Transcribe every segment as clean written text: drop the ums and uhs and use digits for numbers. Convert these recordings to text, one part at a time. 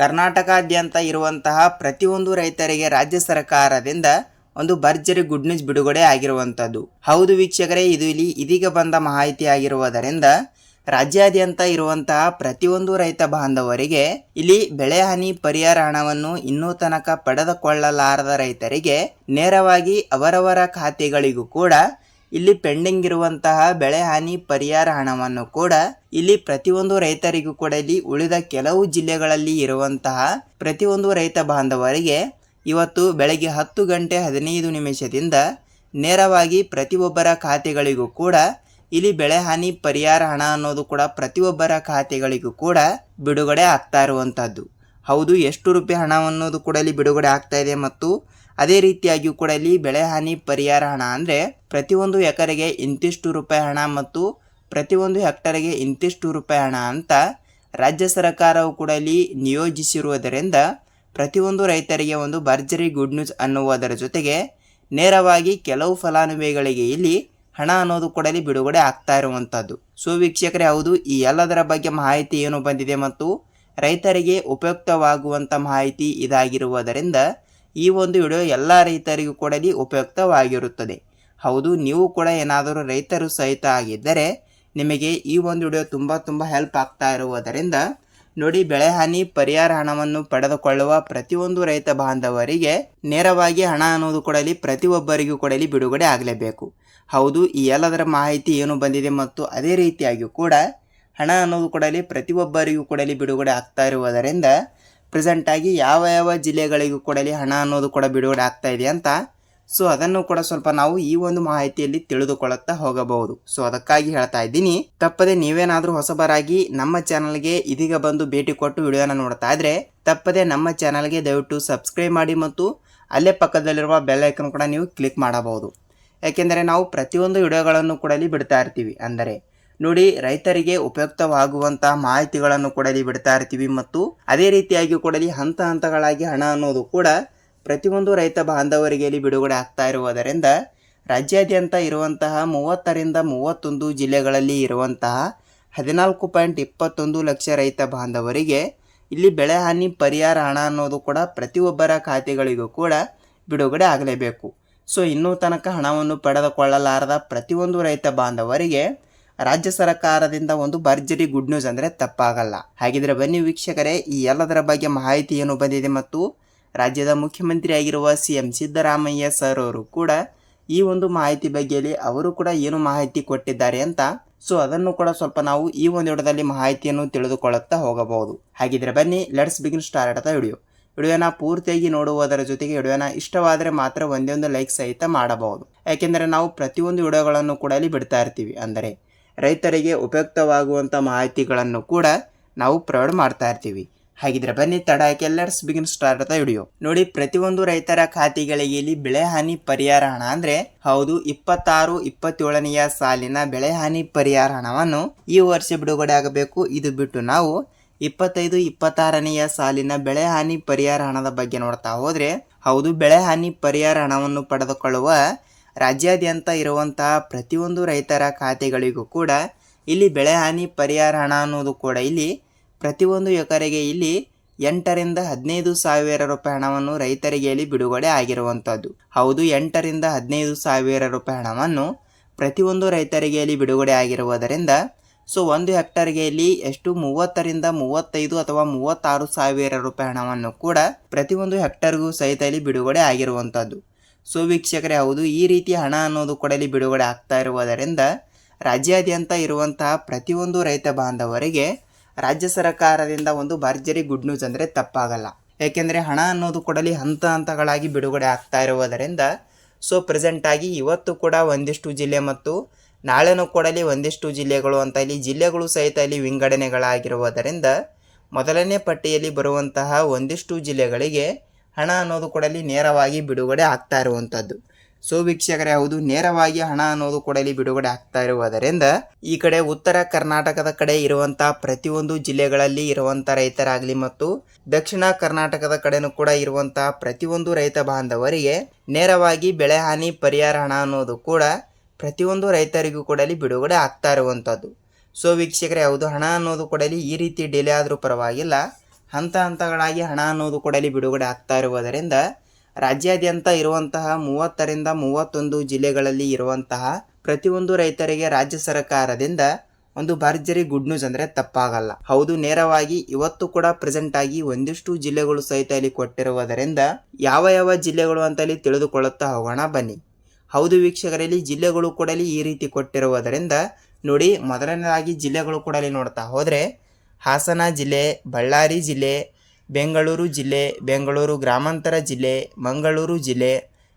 ಕರ್ನಾಟಕಾದ್ಯಂತ ಇರುವಂತಹ ಪ್ರತಿಯೊಂದು ರೈತರಿಗೆ ರಾಜ್ಯ ಸರ್ಕಾರದಿಂದ ಒಂದು ಭರ್ಜರಿ ಗುಡ್ ನ್ಯೂಸ್ ಬಿಡುಗಡೆ ಆಗಿರುವಂತದ್ದು. ಹೌದು ವೀಕ್ಷಕರೇ, ಇದು ಇಲ್ಲಿ ಇದೀಗ ಬಂದ ಮಾಹಿತಿ ಆಗಿರುವುದರಿಂದ ರಾಜ್ಯಾದ್ಯಂತ ಇರುವಂತಹ ಪ್ರತಿಯೊಂದು ರೈತ ಬಾಂಧವರಿಗೆ ಇಲ್ಲಿ ಬೆಳೆ ಹಾನಿ ಪರಿಹಾರ ಹಣವನ್ನು ಇನ್ನೂ ತನಕ ಪಡೆದುಕೊಳ್ಳಲಾರದ ರೈತರಿಗೆ ನೇರವಾಗಿ ಅವರವರ ಖಾತೆಗಳಿಗೂ ಕೂಡ ಇಲ್ಲಿ ಪೆಂಡಿಂಗ್ ಇರುವಂತಹ ಬೆಳೆ ಹಾನಿ ಪರಿಹಾರ ಹಣವನ್ನು ಕೂಡ ಇಲ್ಲಿ ಪ್ರತಿಯೊಂದು ರೈತರಿಗೂ ಕೂಡ ಇಲ್ಲಿ ಉಳಿದ ಕೆಲವು ಜಿಲ್ಲೆಗಳಲ್ಲಿ ಇರುವಂತಹ ಪ್ರತಿಯೊಂದು ರೈತ ಬಾಂಧವರಿಗೆ ಇವತ್ತು ಬೆಳಗ್ಗೆ 10 ಗಂಟೆ 15 ನಿಮಿಷದಿಂದ ನೇರವಾಗಿ ಪ್ರತಿಯೊಬ್ಬರ ಖಾತೆಗಳಿಗೂ ಕೂಡ ಇಲ್ಲಿ ಬೆಳೆ ಹಾನಿ ಪರಿಹಾರ ಹಣ ಅನ್ನೋದು ಕೂಡ ಪ್ರತಿಯೊಬ್ಬರ ಖಾತೆಗಳಿಗೂ ಕೂಡ ಬಿಡುಗಡೆ ಆಗ್ತಾ ಇರುವಂತದ್ದು. ಹೌದು, ಎಷ್ಟು ರೂಪಾಯಿ ಹಣ ಅನ್ನೋದು ಕೂಡ ಇಲ್ಲಿ ಬಿಡುಗಡೆ ಆಗ್ತಾ ಇದೆ ಮತ್ತು ಅದೇ ರೀತಿಯಾಗಿಯೂ ಕೂಡ ಇಲ್ಲಿ ಬೆಳೆ ಹಾನಿ ಪರಿಹಾರ ಹಣ ಅಂದರೆ ಪ್ರತಿಯೊಂದು ಎಕರೆಗೆ ಇಂತಿಷ್ಟು ರೂಪಾಯಿ ಹಣ ಮತ್ತು ಪ್ರತಿಯೊಂದು ಹೆಕ್ಟರ್ಗೆ ಇಂತಿಷ್ಟು ರೂಪಾಯಿ ಹಣ ಅಂತ ರಾಜ್ಯ ಸರ್ಕಾರವು ಕೂಡ ಇಲ್ಲಿ ನಿಯೋಜಿಸಿರುವುದರಿಂದ ಪ್ರತಿಯೊಂದು ರೈತರಿಗೆ ಒಂದು ಭರ್ಜರಿ ಗುಡ್ ನ್ಯೂಸ್ ಅನ್ನುವುದರ ಜೊತೆಗೆ ನೇರವಾಗಿ ಕೆಲವು ಫಲಾನುಭವಿಗಳಿಗೆ ಇಲ್ಲಿ ಹಣ ಅನ್ನೋದು ಕೂಡ ಇಲ್ಲಿ ಬಿಡುಗಡೆ ಆಗ್ತಾ ಇರುವಂಥದ್ದು. ಸೊ ವೀಕ್ಷಕರೇ, ಹೌದು, ಈ ಎಲ್ಲದರ ಬಗ್ಗೆ ಮಾಹಿತಿ ಏನು ಬಂದಿದೆ ಮತ್ತು ರೈತರಿಗೆ ಉಪಯುಕ್ತವಾಗುವಂಥ ಮಾಹಿತಿ ಇದಾಗಿರುವುದರಿಂದ ಈ ಒಂದು ವಿಡಿಯೋ ಎಲ್ಲ ರೈತರಿಗೂ ಕೂಡ ಇಲ್ಲಿ ಉಪಯುಕ್ತವಾಗಿರುತ್ತದೆ. ಹೌದು, ನೀವು ಕೂಡ ಏನಾದರೂ ರೈತರು ಸಹಿತ ಆಗಿದ್ದರೆ ನಿಮಗೆ ಈ ಒಂದು ವಿಡಿಯೋ ತುಂಬ ಹೆಲ್ಪ್ ಆಗ್ತಾ ಇರುವುದರಿಂದ ನೋಡಿ, ಬೆಳೆ ಹಾನಿ ಪರಿಹಾರ ಹಣವನ್ನು ಪಡೆದುಕೊಳ್ಳುವ ಪ್ರತಿಯೊಂದು ರೈತ ಬಾಂಧವರಿಗೆ ನೇರವಾಗಿ ಹಣ ಅನ್ನೋದು ಕೂಡ ಇಲ್ಲಿ ಪ್ರತಿಯೊಬ್ಬರಿಗೂ ಕೂಡ ಇಲ್ಲಿ ಬಿಡುಗಡೆ ಆಗಲೇಬೇಕು. ಹೌದು, ಈ ಎಲ್ಲದರ ಮಾಹಿತಿ ಏನು ಬಂದಿದೆ ಮತ್ತು ಅದೇ ರೀತಿಯಾಗಿಯೂ ಕೂಡ ಹಣ ಅನ್ನೋದು ಕೂಡ ಇಲ್ಲಿ ಪ್ರತಿಯೊಬ್ಬರಿಗೂ ಕೂಡ ಇಲ್ಲಿ ಬಿಡುಗಡೆ ಆಗ್ತಾ ಇರುವುದರಿಂದ ಪ್ರೆಸೆಂಟಾಗಿ ಯಾವ ಜಿಲ್ಲೆಗಳಿಗೂ ಕೂಡ ಇಲ್ಲಿ ಹಣ ಅನ್ನೋದು ಕೂಡ ಬಿಡುಗಡೆ ಆಗ್ತಾ ಇದೆ ಅಂತ ಸೊ ಅದನ್ನು ಕೂಡ ಸ್ವಲ್ಪ ನಾವು ಈ ಒಂದು ಮಾಹಿತಿಯಲ್ಲಿ ತಿಳಿದುಕೊಳ್ಳುತ್ತಾ ಹೋಗಬಹುದು. ಸೊ ಅದಕ್ಕಾಗಿ ಹೇಳ್ತಾ ಇದ್ದೀನಿ, ತಪ್ಪದೆ ನೀವೇನಾದರೂ ಹೊಸಬರಾಗಿ ನಮ್ಮ ಚಾನಲ್ಗೆ ಇದೀಗ ಬಂದು ಭೇಟಿ ಕೊಟ್ಟು ವಿಡಿಯೋನ ನೋಡ್ತಾ ಇದ್ರೆ ತಪ್ಪದೆ ನಮ್ಮ ಚಾನಲ್ಗೆ ದಯವಿಟ್ಟು ಸಬ್ಸ್ಕ್ರೈಬ್ ಮಾಡಿ ಮತ್ತು ಅಲ್ಲೇ ಪಕ್ಕದಲ್ಲಿರುವ ಬೆಲ್ ಐಕನ್ ಕೂಡ ನೀವು ಕ್ಲಿಕ್ ಮಾಡಬಹುದು. ಯಾಕೆಂದರೆ ನಾವು ಪ್ರತಿಯೊಂದು ವಿಡಿಯೋಗಳನ್ನು ಕೂಡ ಇಲ್ಲಿ ಬಿಡ್ತಾ ಇರ್ತೀವಿ. ಅಂದರೆ ನೋಡಿ, ರೈತರಿಗೆ ಉಪಯುಕ್ತವಾಗುವಂತಹ ಮಾಹಿತಿಗಳನ್ನು ಕೂಡ ಇಲ್ಲಿ ಬಿಡ್ತಾ ಇರ್ತೀವಿ ಮತ್ತು ಅದೇ ರೀತಿಯಾಗಿ ಕೂಡ ಇಲ್ಲಿ ಹಂತಗಳಾಗಿ ಹಣ ಅನ್ನೋದು ಕೂಡ ಪ್ರತಿಯೊಂದು ರೈತ ಬಾಂಧವರಿಗೆ ಇಲ್ಲಿ ಬಿಡುಗಡೆ ಆಗ್ತಾ ಇರುವುದರಿಂದ ರಾಜ್ಯಾದ್ಯಂತ ಇರುವಂತಹ 30ರಿಂದ 31 ಜಿಲ್ಲೆಗಳಲ್ಲಿ ಇರುವಂತಹ 14.21 ಲಕ್ಷ ರೈತ ಬಾಂಧವರಿಗೆ ಇಲ್ಲಿ ಬೆಳೆ ಹಾನಿ ಪರಿಹಾರ ಹಣ ಅನ್ನೋದು ಕೂಡ ಪ್ರತಿಯೊಬ್ಬರ ಖಾತೆಗಳಿಗೂ ಕೂಡ ಬಿಡುಗಡೆ ಆಗಲೇಬೇಕು. ಸೊ ಇನ್ನೂ ತನಕ ಹಣವನ್ನು ಪಡೆದುಕೊಳ್ಳಲಾರದ ಪ್ರತಿಯೊಂದು ರೈತ ಬಾಂಧವರಿಗೆ ರಾಜ್ಯ ಸರ್ಕಾರದಿಂದ ಒಂದು ಭರ್ಜರಿ ಗುಡ್ ನ್ಯೂಸ್ ಅಂದರೆ ತಪ್ಪಾಗಲ್ಲ. ಹಾಗಿದ್ರೆ ಬನ್ನಿ ವೀಕ್ಷಕರೇ, ಈ ಎಲ್ಲದರ ಬಗ್ಗೆ ಮಾಹಿತಿ ಏನು ಬಂದಿದೆ ಮತ್ತು ರಾಜ್ಯದ ಮುಖ್ಯಮಂತ್ರಿಯಾಗಿರುವ CM ಸಿದ್ದರಾಮಯ್ಯ ಸರ್ ಅವರು ಕೂಡ ಈ ಒಂದು ಮಾಹಿತಿ ಬಗ್ಗೆಯಲ್ಲಿ ಅವರು ಕೂಡ ಏನು ಮಾಹಿತಿ ಕೊಟ್ಟಿದ್ದಾರೆ ಅಂತ ಸೊ ಅದನ್ನು ಕೂಡ ಸ್ವಲ್ಪ ನಾವು ಈ ಒಂದು ವಿಡಿಯೋದಲ್ಲಿ ಮಾಹಿತಿಯನ್ನು ತಿಳಿದುಕೊಳ್ಳುತ್ತಾ ಹೋಗಬಹುದು. ಹಾಗಿದ್ರೆ ಬನ್ನಿ, ಲೆಟ್ಸ್ ಬಿಗಿನ್ ಸ್ಟಾರ್ಟ್ ದ ವಿಡಿಯೋನ ಪೂರ್ತಿಯಾಗಿ ನೋಡುವುದರ ಜೊತೆಗೆ ವಿಡಿಯೋನ ಇಷ್ಟವಾದರೆ ಮಾತ್ರ ಒಂದೇ ಲೈಕ್ ಸಹಿತ ಮಾಡಬಹುದು. ಯಾಕೆಂದರೆ ನಾವು ಪ್ರತಿಯೊಂದು ವಿಡಿಯೋಗಳನ್ನು ಕೂಡ ಇಲ್ಲಿ ಬಿಡ್ತಾ ಇರ್ತೀವಿ. ಅಂದರೆ ರೈತರಿಗೆ ಉಪಯುಕ್ತವಾಗುವಂಥ ಮಾಹಿತಿಗಳನ್ನು ಕೂಡ ನಾವು ಪ್ರೊವೈಡ್ ಮಾಡ್ತಾ ಇರ್ತೀವಿ. ಹಾಗಿದ್ರೆ ಬನ್ನಿ ತಡಕ್ಕೆ let's begin start the video. ನೋಡಿ, ಪ್ರತಿಯೊಂದು ರೈತರ ಖಾತೆಗಳಿಗೆ ಇಲ್ಲಿ ಬೆಳೆ ಹಾನಿ ಪರಿಹಾರ ಹಣ ಅಂದ್ರೆ ಹೌದು 26-27ನೆಯ ಸಾಲಿನ ಬೆಳೆ ಹಾನಿ ಪರಿಹಾರ ಹಣವನ್ನು ಈ ವರ್ಷ ಬಿಡುಗಡೆ ಆಗಬೇಕು. ಇದು ಬಿಟ್ಟು ನಾವು 25-26ನೆಯ ಸಾಲಿನ ಬೆಳೆ ಹಾನಿ ಪರಿಹಾರ ಹಣದ ಬಗ್ಗೆ ನೋಡ್ತಾ ಹೋದ್ರೆ ಹೌದು, ಬೆಳೆ ಹಾನಿ ಪರಿಹಾರ ಹಣವನ್ನು ಪಡೆದುಕೊಳ್ಳುವ ರಾಜ್ಯಾದ್ಯಂತ ಇರುವಂತಹ ಪ್ರತಿಯೊಂದು ರೈತರ ಖಾತೆಗಳಿಗೂ ಕೂಡ ಇಲ್ಲಿ ಬೆಳೆ ಹಾನಿ ಪರಿಹಾರ ಹಣ ಅನ್ನೋದು ಕೂಡ ಇಲ್ಲಿ ಪ್ರತಿಯೊಂದು ಎಕರೆಗೆ ಇಲ್ಲಿ 8ರಿಂದ 15 ಸಾವಿರ ರೂಪಾಯಿ ಹಣವನ್ನು ರೈತರಿಗೆ ಇಲ್ಲಿ ಬಿಡುಗಡೆ ಆಗಿರುವಂಥದ್ದು. ಹೌದು, 8ರಿಂದ 15 ಸಾವಿರ ರೂಪಾಯಿ ಹಣವನ್ನು ಪ್ರತಿಯೊಂದು ರೈತರಿಗೆ ಇಲ್ಲಿ ಬಿಡುಗಡೆ ಆಗಿರುವುದರಿಂದ ಸೊ ಒಂದು ಹೆಕ್ಟರ್ಗೆ ಇಲ್ಲಿ ಎಷ್ಟು 30ರಿಂದ 35 ಅಥವಾ 36 ಸಾವಿರ ರೂಪಾಯಿ ಹಣವನ್ನು ಕೂಡ ಪ್ರತಿಯೊಂದು ಹೆಕ್ಟರ್ಗೂ ಸಹಿತ ಇಲ್ಲಿ ಬಿಡುಗಡೆ ಆಗಿರುವಂಥದ್ದು. ಸೊ ವೀಕ್ಷಕರೇ, ಹೌದು, ಈ ರೀತಿ ಹಣ ಅನ್ನೋದು ಕೂಡ ಇಲ್ಲಿ ಬಿಡುಗಡೆ ಆಗ್ತಾ ಇರುವುದರಿಂದ ರಾಜ್ಯಾದ್ಯಂತ ಇರುವಂತಹ ಪ್ರತಿಯೊಂದು ರೈತ ಬಾಂಧವರಿಗೆ ರಾಜ್ಯ ಸರ್ಕಾರದಿಂದ ಒಂದು ಭರ್ಜರಿ ಗುಡ್ ನ್ಯೂಸ್ ಅಂದರೆ ತಪ್ಪಾಗಲ್ಲ. ಏಕೆಂದರೆ ಹಣ ಅನ್ನೋದು ಕೂಡ ಇಲ್ಲಿ ಹಂತಗಳಾಗಿ ಬಿಡುಗಡೆ ಆಗ್ತಾ ಇರುವುದರಿಂದ ಸೊ ಪ್ರೆಸೆಂಟಾಗಿ ಇವತ್ತು ಕೂಡ ಒಂದಿಷ್ಟು ಜಿಲ್ಲೆ ಮತ್ತು ನಾಳೆನೂ ಕೂಡ ಇಲ್ಲಿ ಒಂದಿಷ್ಟು ಜಿಲ್ಲೆಗಳು ಅಂತ ಇಲ್ಲಿ ಜಿಲ್ಲೆಗಳು ಸಹಿತ ಇಲ್ಲಿ ವಿಂಗಡಣೆಗಳಾಗಿರುವುದರಿಂದ ಮೊದಲನೇ ಪಟ್ಟಿಯಲ್ಲಿ ಬರುವಂತಹ ಒಂದಿಷ್ಟು ಜಿಲ್ಲೆಗಳಿಗೆ ಹಣ ಅನ್ನೋದು ಕೂಡ ಇಲ್ಲಿ ನೇರವಾಗಿ ಬಿಡುಗಡೆ ಆಗ್ತಾ ಇರುವಂಥದ್ದು. ಸೊ ವೀಕ್ಷಕರೇ, ಹೌದು, ನೇರವಾಗಿ ಹಣ ಅನ್ನೋದು ಕೂಡ ಇಲ್ಲಿ ಬಿಡುಗಡೆ ಆಗ್ತಾ ಇರುವುದರಿಂದ ಈ ಕಡೆ ಉತ್ತರ ಕರ್ನಾಟಕದ ಕಡೆ ಇರುವಂತಹ ಪ್ರತಿಯೊಂದು ಜಿಲ್ಲೆಗಳಲ್ಲಿ ಇರುವಂಥ ರೈತರಾಗಲಿ ಮತ್ತು ದಕ್ಷಿಣ ಕರ್ನಾಟಕದ ಕಡೆನೂ ಕೂಡ ಇರುವಂತಹ ಪ್ರತಿಯೊಂದು ರೈತ ಬಾಂಧವರಿಗೆ ನೇರವಾಗಿ ಬೆಳೆ ಹಾನಿ ಪರಿಹಾರ ಹಣ ಅನ್ನೋದು ಕೂಡ ಪ್ರತಿಯೊಂದು ರೈತರಿಗೂ ಕೂಡ ಇಲ್ಲಿ ಬಿಡುಗಡೆ ಆಗ್ತಾ ಇರುವಂಥದ್ದು. ಸೊ ವೀಕ್ಷಕರೇ, ಹೌದು, ಹಣ ಅನ್ನೋದು ಕೂಡ ಇಲ್ಲಿ ಈ ರೀತಿ ಡಿಲೇ ಆದರೂ ಪರವಾಗಿಲ್ಲ, ಹಂತ ಹಂತಗಳಾಗಿ ಹಣ ಅನ್ನೋದು ಕೂಡ ಇಲ್ಲಿ ಬಿಡುಗಡೆ ಆಗ್ತಾ ಇರುವುದರಿಂದ ರಾಜ್ಯಾದ್ಯಂತ ಇರುವಂತಹ 30ರಿಂದ 31 ಜಿಲ್ಲೆಗಳಲ್ಲಿ ಇರುವಂತಹ ಪ್ರತಿಯೊಂದು ರೈತರಿಗೆ ರಾಜ್ಯ ಸರ್ಕಾರದಿಂದ ಒಂದು ಭರ್ಜರಿ ಗುಡ್ ನ್ಯೂಸ್ ಅಂದರೆ ತಪ್ಪಾಗಲ್ಲ. ಹೌದು, ನೇರವಾಗಿ ಇವತ್ತು ಕೂಡ ಪ್ರೆಸೆಂಟ್ ಆಗಿ ಒಂದಿಷ್ಟು ಜಿಲ್ಲೆಗಳು ಸಹಿತ ಇಲ್ಲಿ ಕೊಟ್ಟಿರುವುದರಿಂದ ಯಾವ ಯಾವ ಜಿಲ್ಲೆಗಳು ಅಂತ ಇಲ್ಲಿ ತಿಳಿದುಕೊಳ್ಳುತ್ತಾ ಹೋಗೋಣ ಬನ್ನಿ. ಹೌದು ವೀಕ್ಷಕರಲ್ಲಿ, ಜಿಲ್ಲೆಗಳು ಕೂಡ ಈ ರೀತಿ ಕೊಟ್ಟಿರುವುದರಿಂದ ನೋಡಿ, ಮೊದಲನೇದಾಗಿ ಜಿಲ್ಲೆಗಳು ಕೂಡ ನೋಡ್ತಾ ಹೋದರೆ ಹಾಸನ ಜಿಲ್ಲೆ, ಬಳ್ಳಾರಿ ಜಿಲ್ಲೆ, ಬೆಂಗಳೂರು ಜಿಲ್ಲೆ, ಬೆಂಗಳೂರು ಗ್ರಾಮಾಂತರ ಜಿಲ್ಲೆ, ಮಂಗಳೂರು ಜಿಲ್ಲೆ,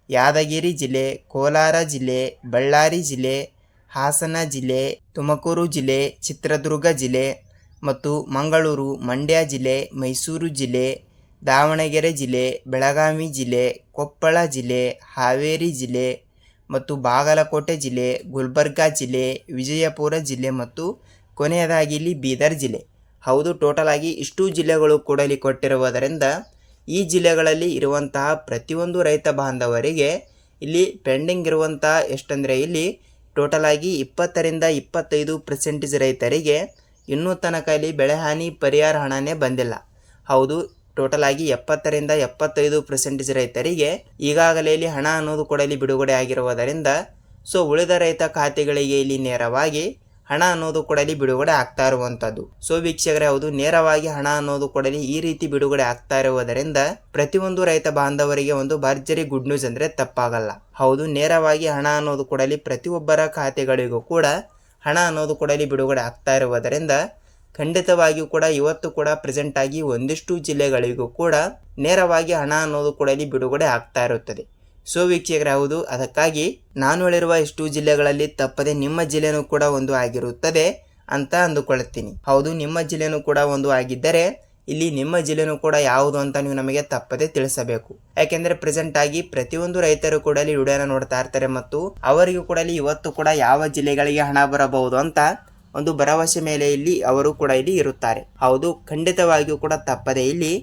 ಯಾದಗಿರಿ ಜಿಲ್ಲೆ, ಕೋಲಾರ ಜಿಲ್ಲೆ, ಬಳ್ಳಾರಿ ಜಿಲ್ಲೆ, ಹಾಸನ ಜಿಲ್ಲೆ, ತುಮಕೂರು ಜಿಲ್ಲೆ, ಚಿತ್ರದುರ್ಗ ಜಿಲ್ಲೆ ಮತ್ತು ಮಂಗಳೂರು, ಮಂಡ್ಯ ಜಿಲ್ಲೆ, ಮೈಸೂರು ಜಿಲ್ಲೆ, ದಾವಣಗೆರೆ ಜಿಲ್ಲೆ, ಬೆಳಗಾವಿ ಜಿಲ್ಲೆ, ಕೊಪ್ಪಳ ಜಿಲ್ಲೆ, ಹಾವೇರಿ ಜಿಲ್ಲೆ ಮತ್ತು ಬಾಗಲಕೋಟೆ ಜಿಲ್ಲೆ, ಗುಲ್ಬರ್ಗಾ ಜಿಲ್ಲೆ, ವಿಜಯಪುರ ಜಿಲ್ಲೆ ಮತ್ತು ಕೊನೆಯದಾಗಿ ಇಲ್ಲಿ ಬೀದರ್ ಜಿಲ್ಲೆ. ಹೌದು, ಟೋಟಲ್ ಆಗಿ ಇಷ್ಟು ಜಿಲ್ಲೆಗಳು ಕೂಡ ಇಲ್ಲಿ ಕೊಟ್ಟಿರುವುದರಿಂದ ಈ ಜಿಲ್ಲೆಗಳಲ್ಲಿ ಇರುವಂತಹ ಪ್ರತಿಯೊಂದು ರೈತ ಬಾಂಧವರಿಗೆ ಇಲ್ಲಿ ಪೆಂಡಿಂಗ್ ಇರುವಂತಹ ಎಷ್ಟಂದರೆ ಇಲ್ಲಿ ಟೋಟಲ್ ಆಗಿ 20ರಿಂದ 25% ರೈತರಿಗೆ ಇನ್ನೂ ತನಕ ಇಲ್ಲಿ ಬೆಳೆ ಹಾನಿ ಪರಿಹಾರ ಹಣನೇ ಬಂದಿಲ್ಲ. ಹೌದು, ಟೋಟಲ್ ಆಗಿ 70ರಿಂದ 75% ರೈತರಿಗೆ ಈಗಾಗಲೇ ಇಲ್ಲಿ ಹಣ ಅನ್ನೋದು ಕೂಡ ಇಲ್ಲಿ ಬಿಡುಗಡೆ ಆಗಿರುವುದರಿಂದ ಉಳಿದ ರೈತ ಖಾತೆಗಳಿಗೆ ಇಲ್ಲಿ ನೇರವಾಗಿ ಹಣ ಅನ್ನೋದು ಕೂಡ ಇಲ್ಲಿ ಬಿಡುಗಡೆ ಆಗ್ತಾ ಇರುವಂಥದ್ದು. ವೀಕ್ಷಕರೇ, ಹೌದು, ನೇರವಾಗಿ ಹಣ ಅನ್ನೋದು ಕೂಡ ಈ ರೀತಿ ಬಿಡುಗಡೆ ಆಗ್ತಾ ಇರುವುದರಿಂದ ಪ್ರತಿಯೊಂದು ರೈತ ಬಾಂಧವರಿಗೆ ಒಂದು ಭರ್ಜರಿ ಗುಡ್ ನ್ಯೂಸ್ ಅಂದರೆ ತಪ್ಪಾಗಲ್ಲ. ಹೌದು, ನೇರವಾಗಿ ಹಣ ಅನ್ನೋದು ಕೂಡ ಪ್ರತಿಯೊಬ್ಬರ ಖಾತೆಗಳಿಗೂ ಕೂಡ ಹಣ ಅನ್ನೋದು ಕೂಡ ಬಿಡುಗಡೆ ಆಗ್ತಾ ಇರುವುದರಿಂದ ಖಂಡಿತವಾಗಿಯೂ ಕೂಡ ಇವತ್ತು ಕೂಡ ಪ್ರೆಸೆಂಟ್ ಆಗಿ ಒಂದಿಷ್ಟು ಜಿಲ್ಲೆಗಳಿಗೂ ಕೂಡ ನೇರವಾಗಿ ಹಣ ಅನ್ನೋದು ಕೂಡ ಬಿಡುಗಡೆ ಆಗ್ತಾ ಇರುತ್ತದೆ. ವೀಕ್ಷಕರೇ, ಹೌದು, ಅದಕ್ಕಾಗಿ ನಾನು ಹೇಳಿರುವ ಇಷ್ಟು ಜಿಲ್ಲೆಗಳಲ್ಲಿ ತಪ್ಪದೆ ನಿಮ್ಮ ಜಿಲ್ಲೆನೂ ಕೂಡ ಒಂದು ಆಗಿರುತ್ತದೆ ಅಂತ ಅಂದುಕೊಳ್ಳುತ್ತೀನಿ. ಹೌದು, ನಿಮ್ಮ ಜಿಲ್ಲೆನೂ ಕೂಡ ಒಂದು ಆಗಿದ್ದರೆ ಇಲ್ಲಿ ನಿಮ್ಮ ಜಿಲ್ಲೆನೂ ಕೂಡ ಯಾವುದು ಅಂತ ನೀವು ನಮಗೆ ತಪ್ಪದೆ ತಿಳಿಸಬೇಕು. ಯಾಕೆಂದರೆ ಪ್ರೆಸೆಂಟ್ ಆಗಿ ಪ್ರತಿಯೊಂದು ರೈತರು ಕೂಡ ಇಲ್ಲಿ ವಿಡಿಯೋನ ನೋಡ್ತಾ ಇರ್ತಾರೆ ಮತ್ತು ಅವರಿಗೂ ಕೂಡ ಇವತ್ತು ಕೂಡ ಯಾವ ಜಿಲ್ಲೆಗಳಿಗೆ ಹಣ ಬರಬಹುದು ಅಂತ ಒಂದು ಭರವಸೆ ಮೇಲೆ ಇಲ್ಲಿ ಅವರು ಕೂಡ ಇಲ್ಲಿ ಇರುತ್ತಾರೆ. ಹೌದು, ಖಂಡಿತವಾಗಿಯೂ ಕೂಡ ತಪ್ಪದೆ ಇಲ್ಲಿ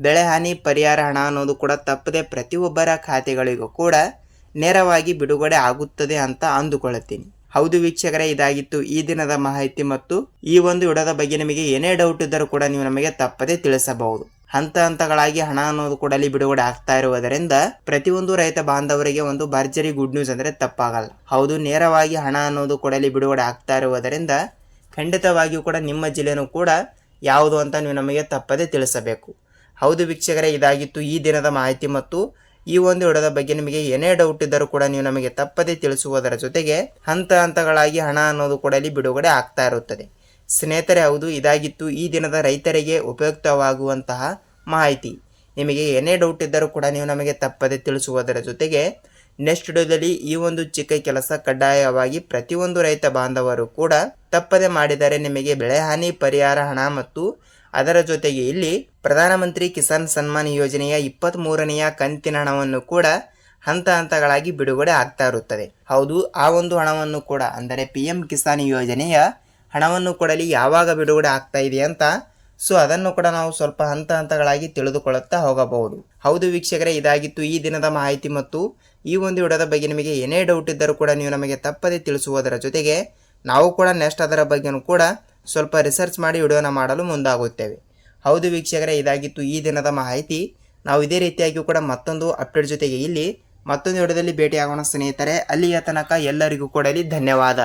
ಬೆಳೆ ಹಾನಿ ಪರಿಹಾರ ಹಣ ಅನ್ನೋದು ಕೂಡ ತಪ್ಪದೆ ಪ್ರತಿಯೊಬ್ಬರ ಖಾತೆಗಳಿಗೂ ಕೂಡ ನೇರವಾಗಿ ಬಿಡುಗಡೆ ಆಗುತ್ತದೆ ಅಂತ ಅಂದುಕೊಳ್ಳುತ್ತೀನಿ. ಹೌದು ವೀಕ್ಷಕರೇ, ಇದಾಗಿತ್ತು ಈ ದಿನದ ಮಾಹಿತಿ ಮತ್ತು ಈ ಒಂದು ವಿಡಿಯೋದ ಬಗ್ಗೆ ನಿಮಗೆ ಏನೇ ಡೌಟ್ ಇದ್ದರೂ ಕೂಡ ನೀವು ನಮಗೆ ತಪ್ಪದೆ ತಿಳಿಸಬಹುದು. ಹಂತ ಹಂತಗಳಾಗಿ ಹಣ ಅನ್ನೋದು ಕೂಡ ಅಲ್ಲಿ ಬಿಡುಗಡೆ ಆಗ್ತಾ ಇರುವುದರಿಂದ ಪ್ರತಿಯೊಂದು ರೈತ ಬಾಂಧವರಿಗೆ ಒಂದು ಭರ್ಜರಿ ಗುಡ್ ನ್ಯೂಸ್ ಅಂದರೆ ತಪ್ಪಾಗಲ್ಲ. ಹೌದು, ನೇರವಾಗಿ ಹಣ ಅನ್ನೋದು ಕೂಡ ಅಲ್ಲಿ ಬಿಡುಗಡೆ ಆಗ್ತಾ ಇರುವುದರಿಂದ ಖಂಡಿತವಾಗಿಯೂ ಕೂಡ ನಿಮ್ಮ ಜಿಲ್ಲೆನೂ ಕೂಡ ಯಾವುದು ಅಂತ ನೀವು ನಮಗೆ ತಪ್ಪದೆ ತಿಳಿಸಬೇಕು. ಹೌದು ವೀಕ್ಷಕರೇ, ಇದಾಗಿತ್ತು ಈ ದಿನದ ಮಾಹಿತಿ ಮತ್ತು ಈ ಒಂದು ವಿಡಿಯೋದ ಬಗ್ಗೆ ನಿಮಗೆ ಏನೇ ಡೌಟ್ ಇದ್ದರೂ ಕೂಡ ನೀವು ನಮಗೆ ತಪ್ಪದೆ ತಿಳಿಸುವುದರ ಜೊತೆಗೆ ಹಂತ ಹಂತಗಳಾಗಿ ಹಣ ಅನ್ನೋದು ಕೂಡ ಇಲ್ಲಿ ಬಿಡುಗಡೆ ಆಗ್ತಾ ಇರುತ್ತದೆ. ಸ್ನೇಹಿತರೆ, ಹೌದು, ಇದಾಗಿತ್ತು ಈ ದಿನದ ರೈತರಿಗೆ ಉಪಯುಕ್ತವಾಗುವಂತಹ ಮಾಹಿತಿ. ನಿಮಗೆ ಏನೇ ಡೌಟ್ ಇದ್ದರೂ ಕೂಡ ನೀವು ನಮಗೆ ತಪ್ಪದೆ ತಿಳಿಸುವುದರ ಜೊತೆಗೆ ನೆಕ್ಸ್ಟ್ ವಿಡಿಯೋದಲ್ಲಿ ಈ ಒಂದು ಚಿಕ್ಕ ಕೆಲಸ ಕಡ್ಡಾಯವಾಗಿ ಪ್ರತಿಯೊಂದು ರೈತ ಬಾಂಧವರು ಕೂಡ ತಪ್ಪದೆ ಮಾಡಿದರೆ ನಿಮಗೆ ಬೆಳೆ ಹಾನಿ ಪರಿಹಾರ ಹಣ ಮತ್ತು ಅದರ ಜೊತೆಗೆ ಇಲ್ಲಿ ಪ್ರಧಾನಮಂತ್ರಿ ಕಿಸಾನ್ ಸನ್ಮಾನ್ ಯೋಜನೆಯ 23ನೆಯ ಕಂತಿನ ಹಣವನ್ನು ಕೂಡ ಹಂತ ಹಂತಗಳಾಗಿ ಬಿಡುಗಡೆ ಆಗ್ತಾ ಇರುತ್ತದೆ. ಹೌದು, ಆ ಒಂದು ಹಣವನ್ನು ಕೂಡ ಅಂದರೆ PM ಕಿಸಾನ್ ಯೋಜನೆಯ ಹಣವನ್ನು ಕೊಡಲಿ ಯಾವಾಗ ಬಿಡುಗಡೆ ಆಗ್ತಾ ಇದೆ ಅಂತ ಅದನ್ನು ಕೂಡ ನಾವು ಸ್ವಲ್ಪ ಹಂತ ಹಂತಗಳಾಗಿ ತಿಳಿದುಕೊಳ್ಳುತ್ತಾ ಹೋಗಬಹುದು. ಹೌದು ವೀಕ್ಷಕರೇ, ಇದಾಗಿತ್ತು ಈ ದಿನದ ಮಾಹಿತಿ ಮತ್ತು ಈ ಒಂದು ವಿಡಿಯೋದ ಬಗ್ಗೆ ನಿಮಗೆ ಏನೇ ಡೌಟ್ ಇದ್ದರೂ ಕೂಡ ನೀವು ನಮಗೆ ತಪ್ಪದೆ ತಿಳಿಸುವುದರ ಜೊತೆಗೆ ನಾವು ಕೂಡ ನೆಕ್ಸ್ಟ್ ಅದರ ಬಗ್ಗೆನೂ ಕೂಡ ಸ್ವಲ್ಪ ರಿಸರ್ಚ್ ಮಾಡಿ ವಿಡಿಯೋನ ಮಾಡಲು ಮುಂದಾಗುತ್ತೇವೆ. ಹೌದು ವೀಕ್ಷಕರೇ, ಇದಾಗಿತ್ತು ಈ ದಿನದ ಮಾಹಿತಿ. ನಾವು ಇದೇ ರೀತಿಯಾಗಿ ಕೂಡ ಮತ್ತೊಂದು ಅಪ್ಡೇಟ್ ಜೊತೆಗೆ ಇಲ್ಲಿ ಮತ್ತೊಂದು ವಿಡಿಯೋದಲ್ಲಿ ಭೇಟಿಯಾಗೋಣ ಸ್ನೇಹಿತರೆ. ಅಲ್ಲಿಯ ತನಕ ಎಲ್ಲರಿಗೂ ಕೂಡ ಧನ್ಯವಾದ.